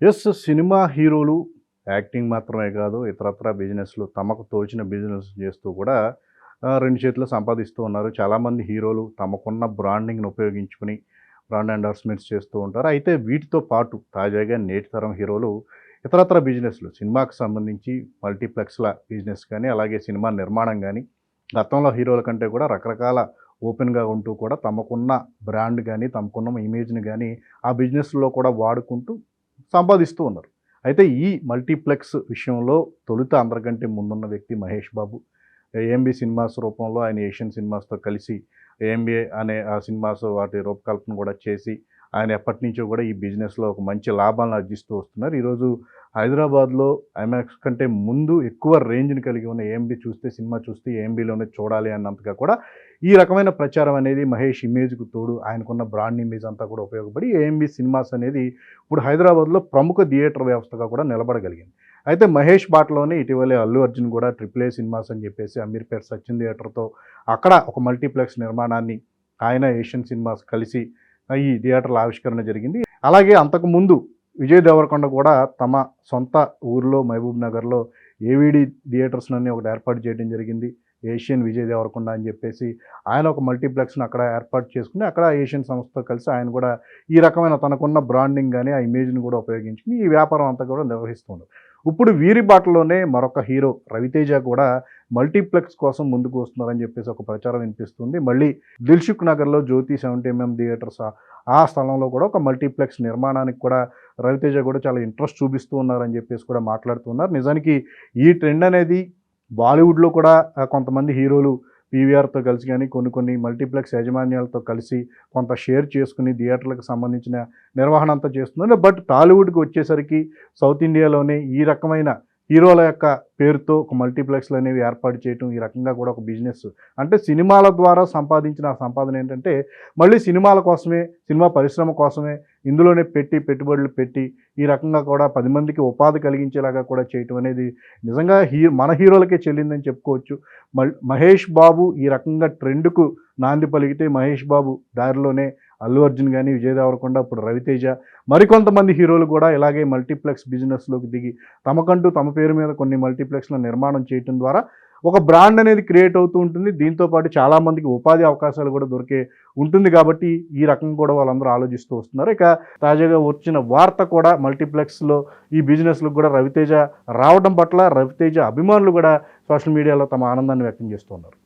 Cinema హీరోలు acting మాత్రమే కాదు, ఇతరత్రా బిజినెస్‌లు తమకు తోచిన బిజినెస్ చేస్తూ కూడా 2 చేతులు సంపాదిస్తూ ఉన్నారు. చాలామంది హీరోలు తమకున్న బ్రాండింగ్‌ని ఉపయోగించుకొని బ్రాండ్ ఎండార్స్‌మెంట్స్ చేస్తూ ఉంటారు. అయితే వీటితో పాటు తాజాగా నేటి తరం హీరోలు ఇతరత్రా బిజినెస్‌లు సినిమాకి సంబంధించి మల్టీప్లెక్స్‌ల బిజినెస్ కానీ, అలాగే సినిమా నిర్మాణం గానీ, గతంలో హీరోల కంటే కూడా రకరకాల ఓపెన్‌గా ఉంటూ కూడా తమకున్న బ్రాండ్ గానీ, తమకున్న ఇమేజ్‌ని గానీ ఆ బిజినెస్‌లో కూడా వాడుకుంటూ సంపాదిస్తూ ఉన్నారు. అయితే ఈ మల్టీప్లెక్స్ విషయంలో తొలుత అందరికంటే ముందున్న వ్యక్తి మహేష్ బాబు. ఏఎంబీ సినిమాస్ రూపంలో ఆయన ఏషియన్ సినిమాస్‌తో కలిసి ఏఎంబీ అనే ఆ సినిమాస్ వాటి రూపకల్పన కూడా చేసి ఆయన ఎప్పటినుంచో కూడా ఈ బిజినెస్‌లో ఒక మంచి లాభాలను ఆర్జిస్తూ వస్తున్నారు. ఈరోజు హైదరాబాద్‌లో ఐమాక్స్ కంటే ముందు ఎక్కువ రేంజ్‌ని కలిగి ఉన్న ఏఎంబీ సినిమా చూస్తే ఏఎంబీలోనే చూడాలి అన్నంతగా కూడా ఈ రకమైన ప్రచారం అనేది మహేష్ ఇమేజ్‌కు తోడు ఆయనకున్న బ్రాండ్ ఇమేజ్ అంతా కూడా ఉపయోగపడి ఏఎంబీ సినిమాస్ అనేది ఇప్పుడు హైదరాబాద్‌లో ప్రముఖ థియేటర్ వ్యవస్థగా కూడా నిలబడగలిగింది. అయితే మహేష్ బాటలోనే ఇటీవలే అల్లు అర్జున్ కూడా ట్రిపుల్ ఏ సినిమాస్ అని చెప్పేసి అమీర్పేట సచిన్ థియేటర్‌తో అక్కడ ఒక మల్టీప్లెక్స్ నిర్మాణాన్ని ఆయన ఏషియన్ సినిమాస్ కలిసి ఈ థియేటర్ల ఆవిష్కరణ జరిగింది. అలాగే అంతకుముందు విజయ్ దేవరకొండ కూడా తమ సొంత ఊరిలో మహబూబ్ నగర్‌లో ఏవీడీ థియేటర్స్‌నని ఒకటి ఏర్పాటు చేయడం జరిగింది. ఏషియన్ విజయ్ దేవరకొండ అని చెప్పేసి ఆయన ఒక మల్టీప్లెక్స్‌ని అక్కడ ఏర్పాటు చేసుకొని అక్కడ ఏషియన్ సంస్థతో కలిసి ఆయన కూడా ఈ రకమైన తనకున్న బ్రాండింగ్ గాని, ఆ ఇమేజ్‌ని కూడా ఉపయోగించుకొని ఈ వ్యాపారం అంతా కూడా నిర్వహిస్తున్నారు. ఇప్పుడు వీరి బాటలోనే మరొక హీరో రవితేజ కూడా మల్టీప్లెక్స్ కోసం ముందుకు వస్తున్నారని చెప్పేసి ఒక ప్రచారం వినిపిస్తుంది. మళ్ళీ దిల్‌సుఖ్ నగర్‌లో జ్యోతి 70 థియేటర్స్ ఆ స్థలంలో కూడా ఒక మల్టీప్లెక్స్ నిర్మాణానికి కూడా రవితేజ కూడా చాలా ఇంట్రెస్ట్ చూపిస్తూ ఉన్నారని చెప్పేసి కూడా మాట్లాడుతున్నారు. నిజానికి ఈ ట్రెండ్ అనేది బాలీవుడ్‌లో కూడా కొంతమంది హీరోలు పీవీఆర్‌తో కలిసి గాని, కొన్ని మల్టీప్లెక్స్ యాజమాన్యాలతో కలిసి కొంత షేర్ చేసుకొని థియేటర్లకు సంబంధించిన నిర్వహణ అంతా చేస్తున్నారు. బట్ టాలీవుడ్‌కి వచ్చేసరికి సౌత్ ఇండియాలోనే ఈ రకమైన హీరోల యొక్క పేరుతో ఒక మల్టీప్లెక్స్‌లు అనేవి ఏర్పాటు చేయటం, ఈ రకంగా కూడా ఒక బిజినెస్ అంటే సినిమాల ద్వారా సంపాదించిన ఆ సంపాదన ఏంటంటే మళ్ళీ సినిమాల కోసమే, సినిమా పరిశ్రమ కోసమే ఇందులోనే పెట్టుబడులు పెట్టి ఈ రకంగా కూడా 10 మందికి ఉపాధి కలిగించేలాగా కూడా చేయటం అనేది నిజంగా మన హీరోలకే చెల్లిందని చెప్పుకోవచ్చు. మహేష్ బాబు ఈ రకంగా ట్రెండ్‌కు నాంది పలికితే మహేష్ బాబు దారిలోనే అల్లు అర్జున్ గాని, విజయ్ దేవరకొండ, ఇప్పుడు రవితేజ మరికొంతమంది హీరోలు కూడా ఇలాగే మల్టీప్లెక్స్ బిజినెస్‌లోకి దిగి తమకంటూ తమ పేరు మీద కొన్ని మల్టీప్లెక్స్‌ల నిర్మాణం చేయటం ద్వారా ఒక బ్రాండ్ అనేది క్రియేట్ అవుతూ ఉంటుంది. దీంతో పాటు చాలామందికి ఉపాధి అవకాశాలు కూడా ఉంటుంది కాబట్టి ఈ రకంగా కూడా వాళ్ళందరూ ఆలోచిస్తూ వస్తున్నారు. ఇక తాజాగా వచ్చిన వార్త కూడా మల్టీప్లెక్స్‌లో ఈ బిజినెస్‌లకు కూడా రవితేజ రావడం పట్ల రవితేజ అభిమానులు కూడా సోషల్ మీడియాలో తమ ఆనందాన్ని వ్యక్తం చేస్తున్నారు.